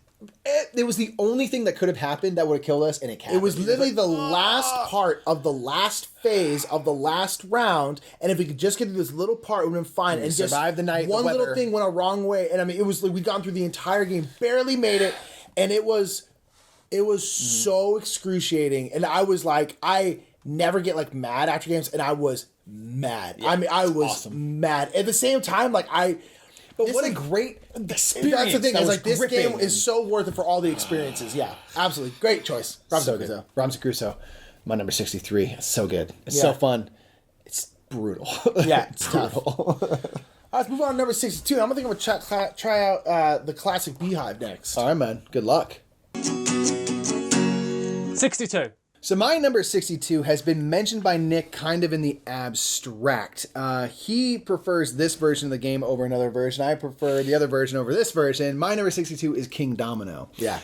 It was the only thing that could have happened that would have killed us, and it happened. It was literally the last part of the last phase of the last round, and if we could just get through this little part, it would have been fine. And survive the night. One little thing went a wrong way, and I mean, it was like we'd gone through the entire game, barely made it, and it was so excruciating. And I was like, I never get like mad after games, and I was mad. Yeah, I mean, I was mad at the same time. Like But what a great experience. That's the thing. Is like this gripping. game is so worth it for all the experiences. Yeah, absolutely. Great choice. Robinson Crusoe. My number 63. It's so good. It's so fun. It's brutal. Yeah, it's brutal. All right, let's move on to number 62. I'm going to try out the classic Beehive next. All right, man. Good luck. 62. So my number 62 has been mentioned by Nick kind of in the abstract. He prefers this version of the game over another version. I prefer the other version over this version. My number 62 is King Domino. Yeah.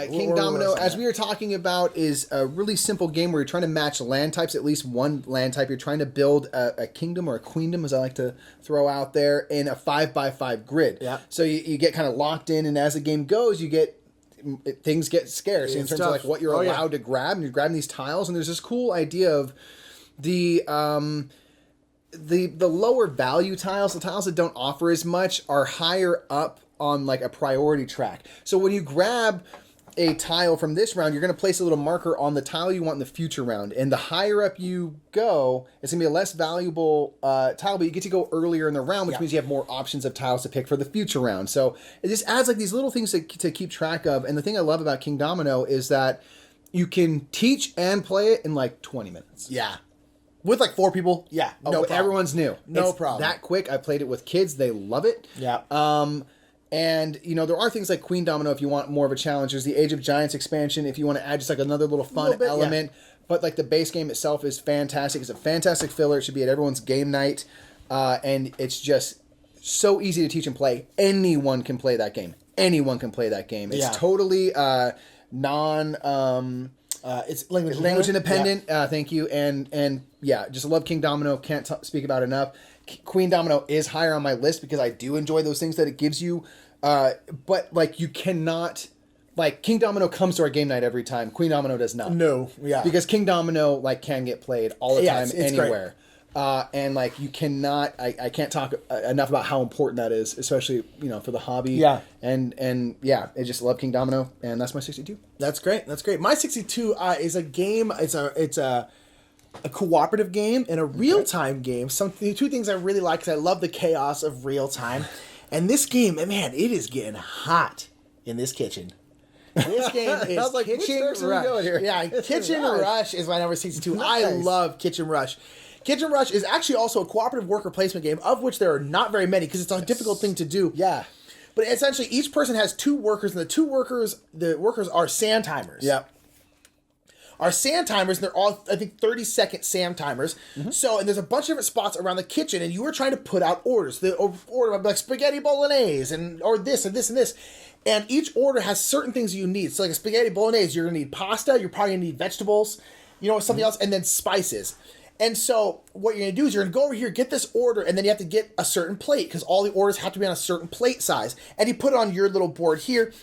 King Domino, as we were talking about, is a really simple game where you're trying to match land types, at least one land type. You're trying to build a kingdom or a queendom, as I like to throw out there, in a 5x5 grid. Yeah. So you get kind of locked in, and as the game goes, things get scarce in terms of like what you're allowed to grab, and you're grabbing these tiles, and there's this cool idea of the lower value tiles, the tiles that don't offer as much, are higher up on like a priority track. So when you grab a tile from this round, you're going to place a little marker on the tile you want in the future round. And the higher up you go, it's going to be a less valuable tile, but you get to go earlier in the round, which means you have more options of tiles to pick for the future round. So it just adds like these little things to keep track of. And the thing I love about King Domino is that you can teach and play it in like 20 minutes. Yeah. With like 4 people. Yeah. No problem. Everyone's new. No it's problem. That quick. I played it with kids. They love it. Yeah. And, you know, there are things like Queen Domino if you want more of a challenge. There's the Age of Giants expansion if you want to add just like another little fun element. Yeah. But like the base game itself is fantastic. It's a fantastic filler. It should be at everyone's game night. And it's just so easy to teach and play. Anyone can play that game. Anyone can play that game. It's totally it's language independent. Yeah. Thank you. And yeah, just love King Domino. Can't speak about it enough. Queen Domino is higher on my list because I do enjoy those things that it gives you. But like you cannot, like King Domino comes to our game night every time. Queen Domino does not. No, yeah. Because King Domino like can get played all the time anywhere. And like you cannot, I can't talk enough about how important that is, especially, you know, for the hobby. Yeah. And yeah, I just love King Domino, and that's my 62. That's great. That's great. My 62 is a game. It's a cooperative game and a real-time game. Two things I really like because I love the chaos of real-time. And this game, man, it is getting hot in this kitchen. This game is like, Kitchen Rush. Yeah, Kitchen Rush is my number 62. Nice. I love Kitchen Rush. Kitchen Rush is actually also a cooperative worker placement game, of which there are not very many because it's a difficult thing to do. Yeah. But essentially, each person has 2 workers, and the workers are sand timers. Yep. Are sand timers, and they're all, I think, 30-second sand timers. Mm-hmm. So, and there's a bunch of different spots around the kitchen, and you are trying to put out orders. The order might be like spaghetti bolognese, or this, and this, and this. And each order has certain things you need. So, like a spaghetti bolognese, you're going to need pasta, you're probably going to need vegetables, you know, something else, and then spices. And so, what you're going to do is you're going to go over here, get this order, and then you have to get a certain plate, because all the orders have to be on a certain plate size. And you put it on your little board here.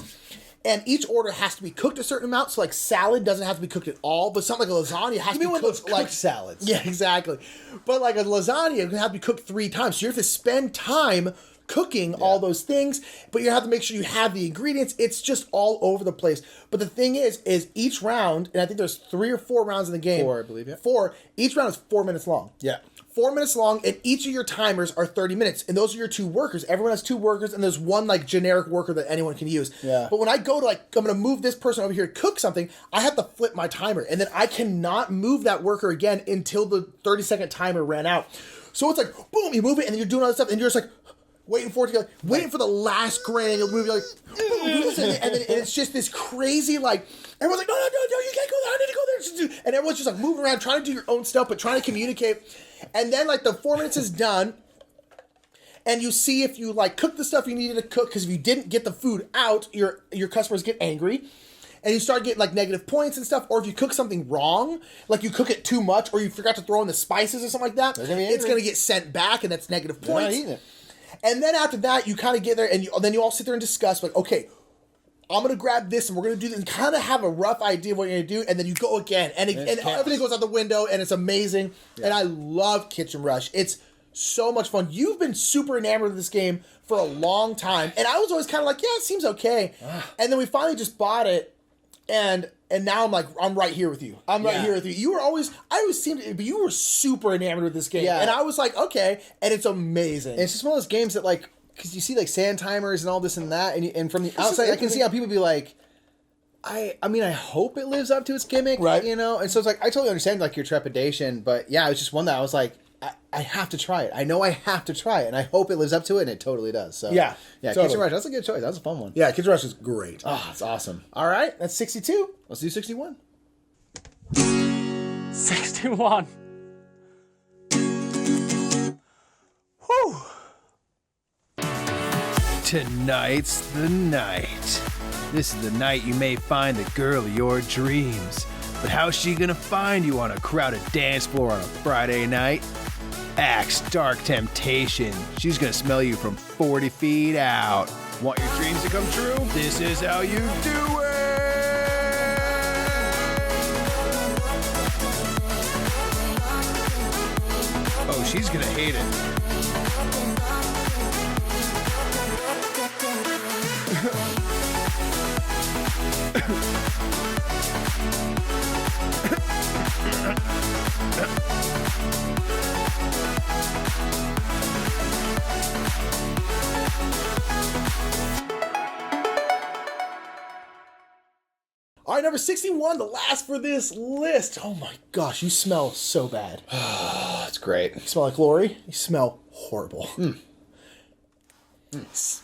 And each order has to be cooked a certain amount. So, like, salad doesn't have to be cooked at all, but something like a lasagna has to be cooked like salads. Yeah, exactly. But like a lasagna, it's gonna have to be cooked 3 times. So you have to spend time cooking all those things, but you have to make sure you have the ingredients. It's just all over the place. But the thing is each round, and I think there's 3 or 4 rounds in the game. 4, I believe. Yeah. 4. Each round is 4 minutes long. Yeah. 4 minutes long, and each of your timers are 30 minutes, and those are your 2 workers. Everyone has 2 workers, and there's one like generic worker that anyone can use. Yeah. But when I go to I'm gonna move this person over here to cook something, I have to flip my timer, and then I cannot move that worker again until the 30-second timer ran out. So it's like, boom, you move it, and then you're doing all this stuff, and you're just like, waiting for it to go, waiting for the last grand angle movie, like, and then it's just this crazy, like, everyone's like, no, you can't go there, I need to go there, and everyone's just like moving around, trying to do your own stuff, but trying to communicate, and then like the 4 minutes is done, and you see if you like cook the stuff you needed to cook, because if you didn't get the food out, your customers get angry. And you start getting like negative points and stuff, or if you cook something wrong, like you cook it too much, or you forgot to throw in the spices or something like that, it's going to get sent back, and that's negative points. You're not eating it. And then after that, you kind of get there, and then you all sit there and discuss, like, okay, I'm going to grab this, and we're going to do this, and kind of have a rough idea of what you're going to do, and then you go again, and everything goes out the window, and it's amazing. Yeah. And I love Kitchen Rush. It's so much fun. You've been super enamored of this game for a long time, and I was always kind of like, yeah, it seems okay. And then we finally just bought it. And now I'm like, I'm right here with you. I'm right here with you. You were always, I always seemed to, but you were super enamored with this game. Yeah. And I was like, okay. And it's amazing. And it's just one of those games that like, because you see like sand timers and all this and that. And from the outside, I can see how people be like, I mean, I hope it lives up to its gimmick. Right. You know? And so it's like, I totally understand like your trepidation. But yeah, it was just one that I was like, I have to try it. I know I have to try it, and I hope it lives up to it, and it totally does. So yeah, totally. Kitchen Rush, that's a good choice. That's a fun one. Yeah, Kitchen Rush is great. Oh, it's awesome. All right, that's 62. Let's do 61. 61. Whew. Tonight's the night. This is the night you may find the girl of your dreams. But how's she gonna find you on a crowded dance floor on a Friday night? Axe Dark Temptation. She's gonna smell you from 40 feet out. Want your dreams to come true? This is how you do it! Oh, she's gonna hate it. All right, number 61, the last for this list. Oh my gosh, you smell so bad. That's great. You smell like Lori. You smell horrible.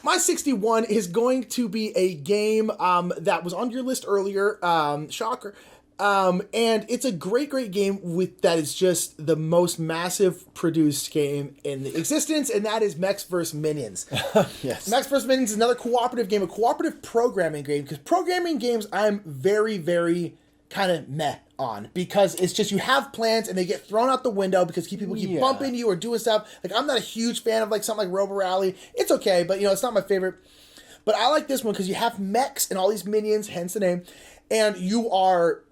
My 61 is going to be a game that was on your list earlier. Shocker. And it's a great game that is just the most massive produced game in existence, and that is Mechs vs. Minions. Yes. Mechs vs. Minions is another cooperative game, a cooperative programming game, because programming games I'm very, very kind of meh on, because it's just you have plans and they get thrown out the window because people keep bumping you or doing stuff. Like, I'm not a huge fan of like something like Robo Rally. It's okay, but it's not my favorite. But I like this one because you have mechs and all these minions, hence the name, and you are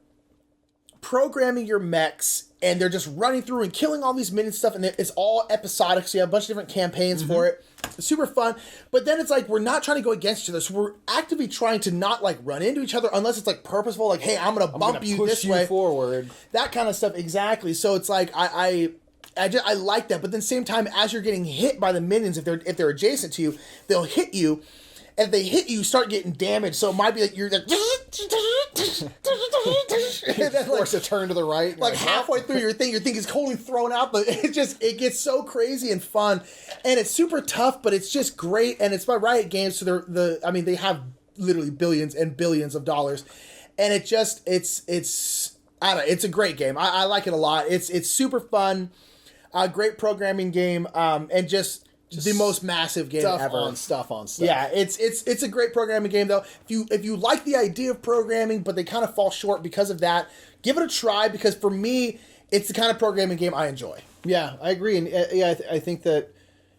programming your mechs, and they're just running through and killing all these minion stuff, and it's all episodic, so you have a bunch of different campaigns for it. It's super fun, but then it's like we're not trying to go against each other, so we're actively trying to not like run into each other unless it's like purposeful, like, hey, I'm gonna bump you this way, forward, that kind of stuff. Exactly. So it's like I like that, but then same time as you're getting hit by the minions, if they're adjacent to you, they'll hit you. And if they hit you, start getting damaged. So it might be like you're like, force a turn to the right, like halfway through your thing is totally thrown out. But it gets so crazy and fun, and it's super tough, but it's just great. And it's by Riot Games, so they have literally billions and billions of dollars, and it's I don't know, it's a great game. I like it a lot. It's super fun, great programming game, and just the most massive game ever. Stuff on stuff. Yeah, it's a great programming game though. If you like the idea of programming, but they kind of fall short because of that, give it a try, because for me, it's the kind of programming game I enjoy. Yeah, I agree, and I think that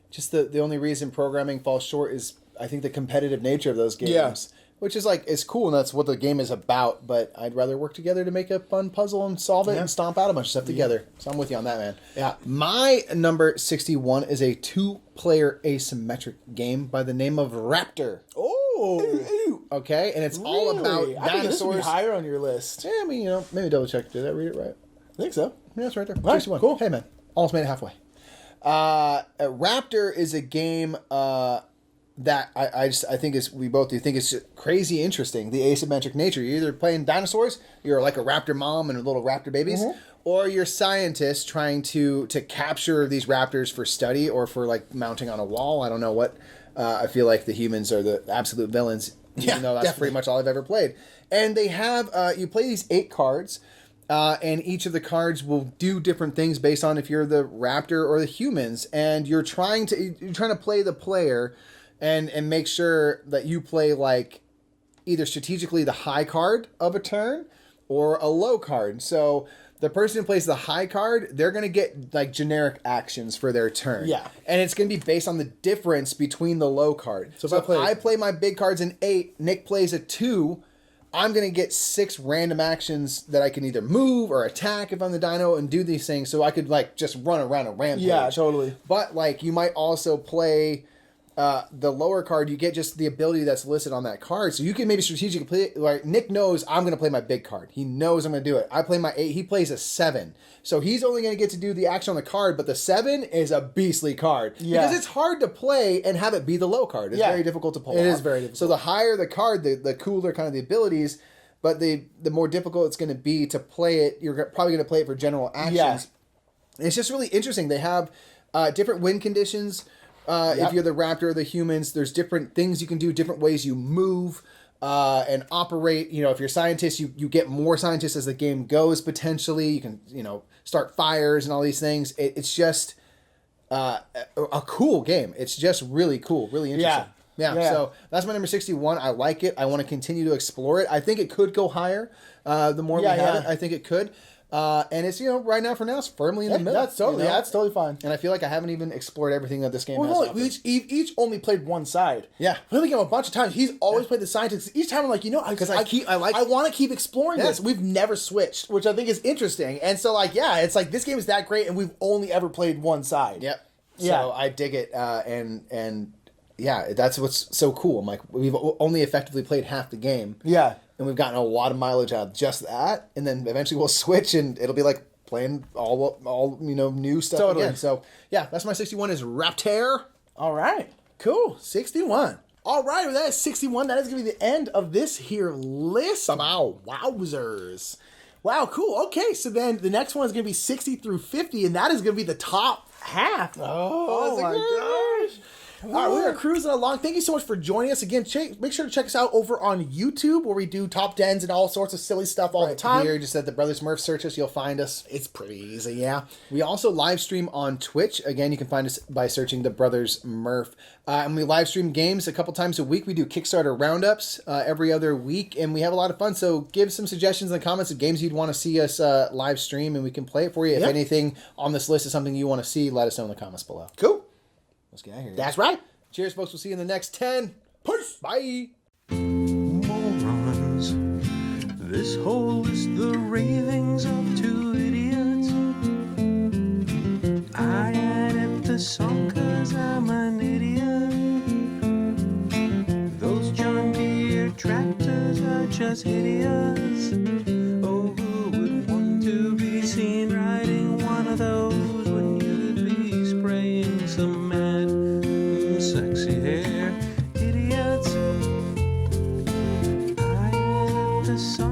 just the only reason programming falls short is I think the competitive nature of those games. Yeah. Which is like, it's cool and that's what the game is about, but I'd rather work together to make a fun puzzle and solve it and stomp out a bunch of stuff together. So I'm with you on that, man. Yeah. My number 61 is a 2-player asymmetric game by the name of Raptor. Oh. Okay, and it's all about dinosaurs. I think this would be higher on your list. Yeah, I mean, maybe double check. Did I read it right? I think so. Yeah, it's right there. Right, 61. cool. Hey, man. Almost made it halfway. Raptor is a game that I think we both do think it's crazy interesting, the asymmetric nature. You're either playing dinosaurs, you're like a raptor mom and little raptor babies, or you're scientists trying to capture these raptors for study or for like mounting on a wall. I don't know what. I feel like the humans are the absolute villains, even though that's pretty much all I've ever played. And they have you play these 8 cards. And each of the cards will do different things based on if you're the raptor or the humans, and you're trying to play the player, and make sure that you play like either strategically the high card of a turn or a low card. So the person who plays the high card, they're gonna get like generic actions for their turn. Yeah, and it's gonna be based on the difference between the low card. So if I play my big cards in 8, Nick plays a 2. I'm going to get 6 random actions that I can either move or attack if I'm the dino and do these things. So I could like just run around a rampage. Yeah, totally. But like you might also play the lower card. You get just the ability that's listed on that card. So you can maybe strategically play. Like Nick knows I'm going to play my big card. He knows I'm going to do it. I play my 8. He plays a 7. So he's only going to get to do the action on the card. But the 7 is a beastly card. Yeah. Because it's hard to play and have it be the low card. It's very difficult to pull off. It is very difficult. So the higher the card, the cooler kind of the abilities. But the more difficult it's going to be to play it, you're probably going to play it for general actions. Yeah. It's just really interesting. They have different win conditions. If you're the raptor or the humans, there's different things you can do, different ways you move and operate. You know, if you're scientists, you get more scientists as the game goes, potentially. You can, start fires and all these things. It's just a cool game. It's just really cool, really interesting. Yeah, so that's my number 61. I like it. I want to continue to explore it. I think it could go higher the more we have it. I think it could. And it's, right now, for now, it's firmly in the middle. That's totally fine. And I feel like I haven't even explored everything that this game has. We each only played one side. Yeah. We played the game a bunch of times. He's always played the scientist. Each time I'm like, because I want to keep exploring this. We've never switched, which I think is interesting. And so it's like this game is that great, and we've only ever played one side. Yep. So I dig it, and yeah, that's what's so cool. I'm like, we've only effectively played half the game. Yeah. And we've gotten a lot of mileage out of just that. And then eventually we'll switch and it'll be like playing all new stuff again. So, yeah, that's my 61 is Raptor. All right. Cool. 61. All right. Well, that is 61. That is going to be the end of this here list. Wow. Wowzers. Wow, cool. Okay, so then the next one is going to be 60 through 50, and that is going to be the top half. Oh my gosh. All right, we are cruising along. Thank you so much for joining us again. Make sure to check us out over on YouTube, where we do top 10s and all sorts of silly stuff all the time. Here, just at the Brothers Murph, search us, you'll find us. It's pretty easy, yeah. We also live stream on Twitch. Again, you can find us by searching the Brothers Murph. And we live stream games a couple times a week. We do Kickstarter roundups every other week, and we have a lot of fun. So give some suggestions in the comments of games you'd want to see us live stream, and we can play it for you. If anything on this list is something you want to see, let us know in the comments below. Cool. Let's get out of here. That's right. Cheers, folks. We'll see you in the next 10. Peace. Bye. Morons. This whole is the ravings of 2 idiots. I added the song 'cause I'm an idiot. Those John Deere tractors are just hideous. Oh, who would want to be seen riding one of those when you could be spraying some mad sexy hair, idiots. I added the song.